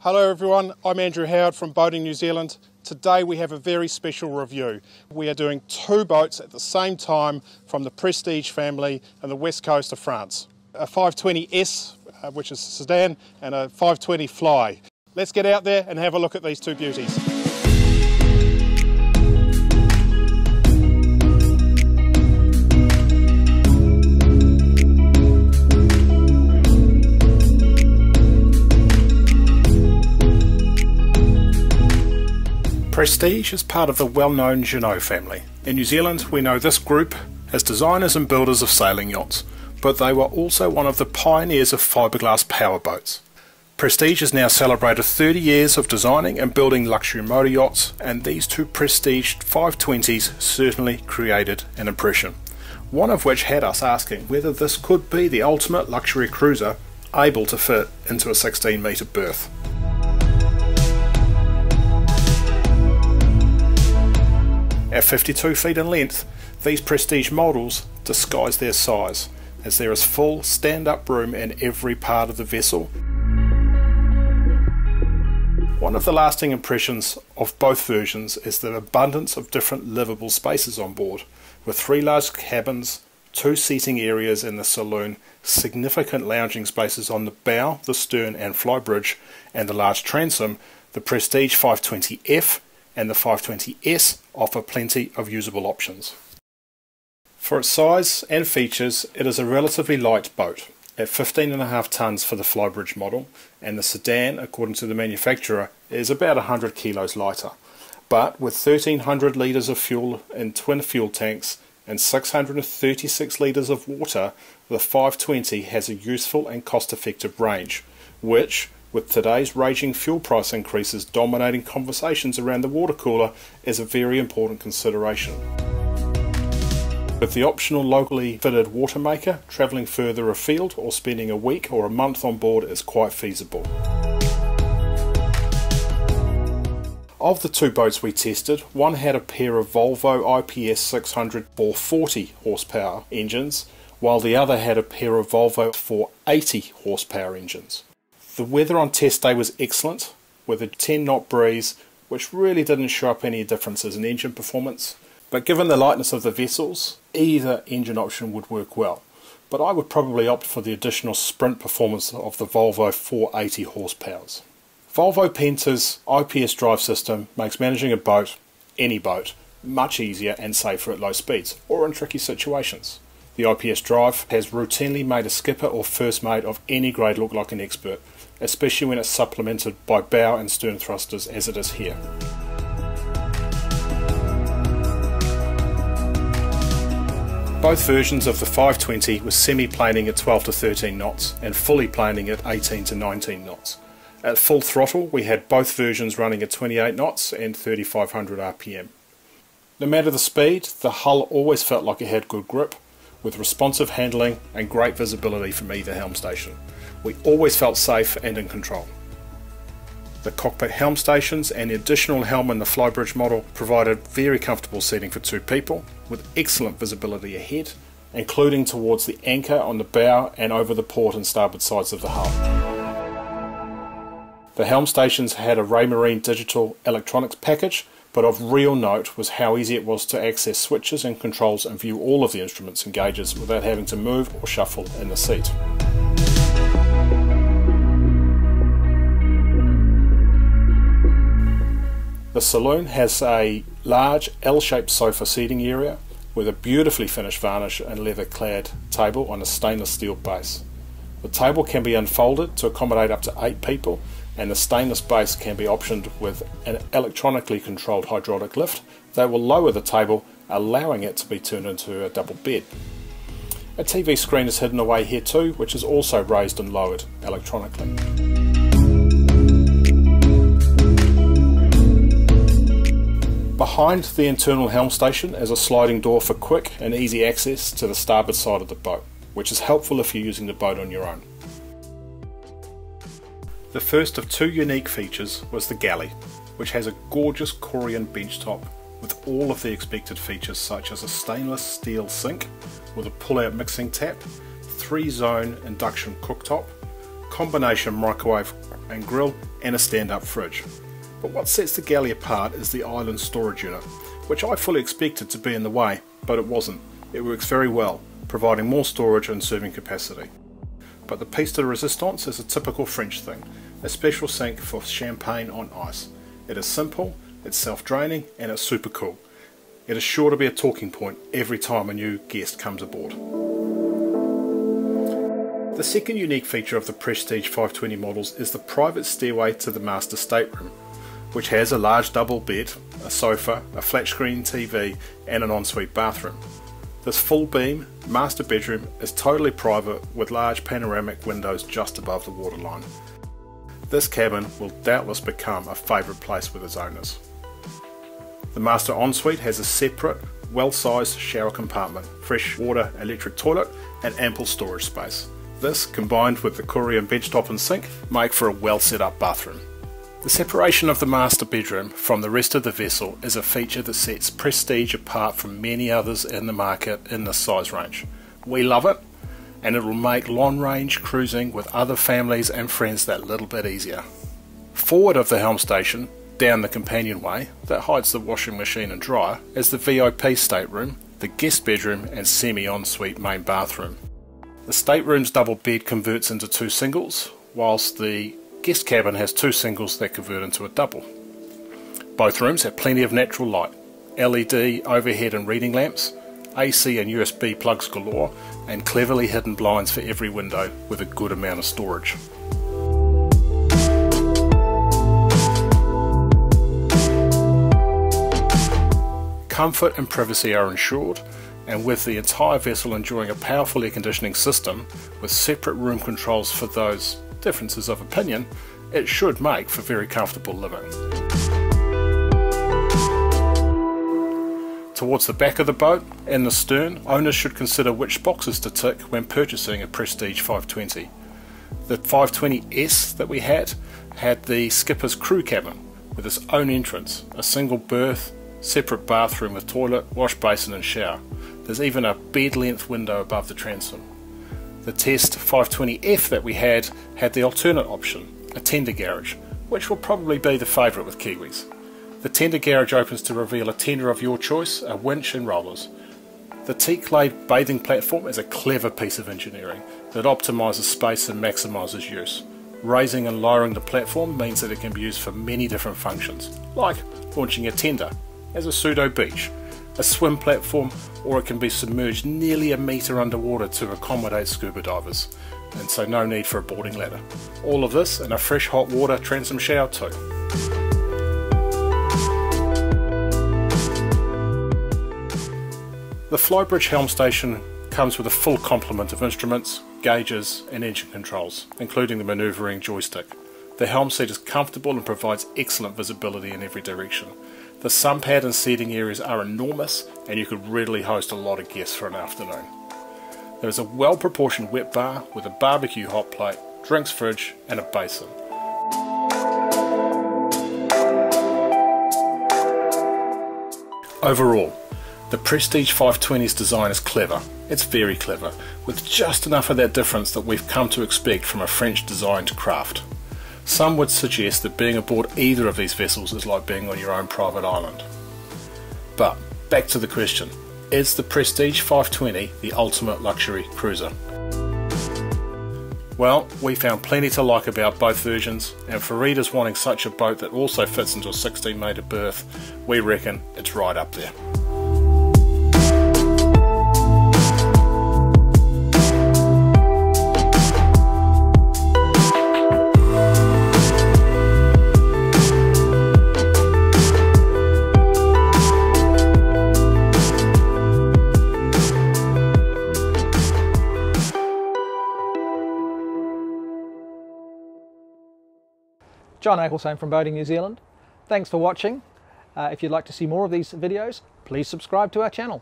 Hello everyone, I'm Andrew Howard from Boating New Zealand. Today we have a very special review. We are doing two boats at the same time from the Prestige family on the west coast of France. A 520S, which is a sedan, and a 520 Fly. Let's get out there and have a look at these two beauties. Prestige is part of the well-known Jeanneau family. In New Zealand, we know this group as designers and builders of sailing yachts, but they were also one of the pioneers of fiberglass powerboats. Prestige has now celebrated 30 years of designing and building luxury motor yachts, and these two Prestige 520s certainly created an impression. One of which had us asking whether this could be the ultimate luxury cruiser able to fit into a 16-metre berth. At 52 feet in length, these Prestige models disguise their size, as there is full stand-up room in every part of the vessel. One of the lasting impressions of both versions is the abundance of different livable spaces on board, with 3 large cabins, 2 seating areas in the saloon, significant lounging spaces on the bow, the stern and flybridge, and the large transom. The Prestige 520F and the 520S offer plenty of usable options. For its size and features, it is a relatively light boat, at 15.5 tonnes for the flybridge model, and the sedan, according to the manufacturer, is about 100 kilos lighter. But with 1300 litres of fuel in twin fuel tanks and 636 litres of water, the 520 has a useful and cost-effective range, which, with today's raging fuel price increases dominating conversations around the water cooler, is a very important consideration. With the optional locally fitted water maker, travelling further afield or spending a week or a month on board is quite feasible. Of the two boats we tested, one had a pair of Volvo IPS 600 440 horsepower engines, while the other had a pair of Volvo 480 horsepower engines. The weather on test day was excellent, with a 10 knot breeze, which really didn't show up any differences in engine performance. But given the lightness of the vessels, either engine option would work well. But I would probably opt for the additional sprint performance of the Volvo 480 horsepowers. Volvo Penta's IPS drive system makes managing a boat, any boat, much easier and safer at low speeds or in tricky situations. The IPS drive has routinely made a skipper or first mate of any grade look like an expert, especially when it's supplemented by bow and stern thrusters as it is here. Both versions of the 520 were semi-planing at 12 to 13 knots and fully planing at 18 to 19 knots. At full throttle we had both versions running at 28 knots and 3500 RPM. No matter the speed, the hull always felt like it had good grip, with responsive handling and great visibility from either helm station. We always felt safe and in control. The cockpit helm stations and the additional helm in the flybridge model provided very comfortable seating for 2 people, with excellent visibility ahead, including towards the anchor on the bow and over the port and starboard sides of the hull. The helm stations had a Raymarine digital electronics package, but of real note was how easy it was to access switches and controls and view all of the instruments and gauges without having to move or shuffle in the seat. The saloon has a large L-shaped sofa seating area with a beautifully finished varnish and leather-clad table on a stainless steel base. The table can be unfolded to accommodate up to 8 people, and the stainless base can be optioned with an electronically controlled hydraulic lift that will lower the table, allowing it to be turned into a double bed. A TV screen is hidden away here too, which is also raised and lowered electronically. Behind the internal helm station is a sliding door for quick and easy access to the starboard side of the boat, which is helpful if you're using the boat on your own. The first of 2 unique features was the galley, which has a gorgeous Corian bench top with all of the expected features such as a stainless steel sink with a pull-out mixing tap, 3-zone induction cooktop, combination microwave and grill, and a stand-up fridge. But what sets the galley apart is the island storage unit, which I fully expected to be in the way, but it wasn't. It works very well, providing more storage and serving capacity. But the piece de resistance is a typical French thing, a special sink for champagne on ice. It is simple, it's self-draining, and it's super cool. It is sure to be a talking point every time a new guest comes aboard. The second unique feature of the Prestige 520 models is the private stairway to the master stateroom, which has a large double bed, a sofa, a flat screen TV, and an ensuite bathroom. This full beam master bedroom is totally private with large panoramic windows just above the waterline. This cabin will doubtless become a favourite place with its owners. The master ensuite has a separate, well-sized shower compartment, fresh water, electric toilet, and ample storage space. This, combined with the Korean benchtop and sink, make for a well set up bathroom. The separation of the master bedroom from the rest of the vessel is a feature that sets Prestige apart from many others in the market in this size range. We love it, and it will make long range cruising with other families and friends that little bit easier. Forward of the helm station, down the companionway that hides the washing machine and dryer, is the VIP stateroom, the guest bedroom and semi-ensuite main bathroom. The stateroom's double bed converts into two singles, whilst the guest cabin has two singles that convert into a double. Both rooms have plenty of natural light, LED overhead and reading lamps, AC and USB plugs galore, and cleverly hidden blinds for every window with a good amount of storage. Comfort and privacy are ensured, and with the entire vessel enjoying a powerful air conditioning system with separate room controls for those differences of opinion, it should make for very comfortable living. Towards the back of the boat and the stern, owners should consider which boxes to tick when purchasing a Prestige 520. The 520S that we had the skipper's crew cabin with its own entrance, a single berth, separate bathroom with toilet, wash basin and shower. There's even a bed length window above the transom. The test 520F that we had the alternate option, a tender garage, which will probably be the favourite with Kiwis. The tender garage opens to reveal a tender of your choice, a winch and rollers. The teak-laid bathing platform is a clever piece of engineering that optimises space and maximises use. Raising and lowering the platform means that it can be used for many different functions, like launching a tender, as a pseudo beach, a swim platform, or it can be submerged nearly a metre underwater to accommodate scuba divers, and so no need for a boarding ladder. All of this in a fresh hot water transom shower too. The Flybridge helm station comes with a full complement of instruments, gauges and engine controls, including the manoeuvring joystick. The helm seat is comfortable and provides excellent visibility in every direction. The sun pad and seating areas are enormous, and you could readily host a lot of guests for an afternoon. There is a well-proportioned wet bar with a barbecue hot plate, drinks fridge and a basin. Overall, the Prestige 520's design is clever. It's very clever, with just enough of that difference that we've come to expect from a French-designed craft. Some would suggest that being aboard either of these vessels is like being on your own private island. But, back to the question, is the Prestige 520 the ultimate luxury cruiser? Well, we found plenty to like about both versions, and for readers wanting such a boat that also fits into a 16-metre berth, we reckon it's right up there. John Ecclestone from Boating New Zealand. Thanks for watching. If you'd like to see more of these videos, please subscribe to our channel.